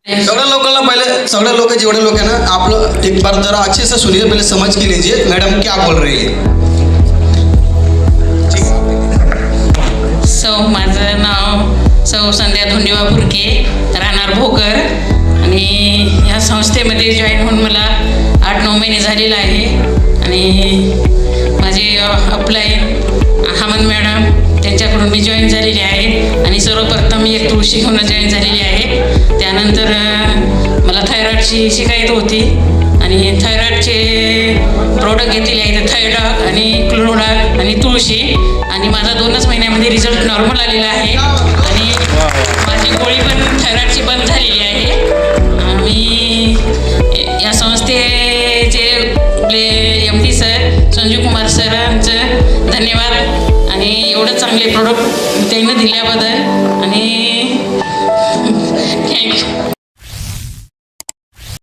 सगळ्या लोकांना पहले सगळे लोग जेवढे लोग हैं ना आप लोग एक बार जरा अच्छे से सुनिए, पहले समझ के लीजिए मैडम क्या बोल रही है। माझं नाव सौ संध्या धोंडीबा फुरके, राहणार भोकर आणि ह्या संस्थेमध्ये जॉईन होऊन मला 8-9 महिने झालेला आहे आणि माझी अपलाईन हामद मॅडम त्यांच्याकडून मी जॉईन झालेली आहे आणि सर्वप्रथम मी एक तुळशी घेऊन जॉईन झालेली आहे। त्यानंतर मला थायरॉईडची शिकायत होती आणि थायरॉईडचे प्रोडक्ट घेतलेले आहेत, थायरॉइड आणि क्लोरोडाक आणि तुळशी, आणि माझा 2च महिन्यामध्ये रिझल्ट नॉर्मल आलेला आहे आणि माझी गोळी पण थायरॉईडची बंद झालेली आहे। मी या संस्थेचे MD सर संजीव कुमार सरांचं धन्यवाद आणि एवढं चांगले प्रोडक्ट त्यांनी दिल्याबद्दल आणि थँक्यू।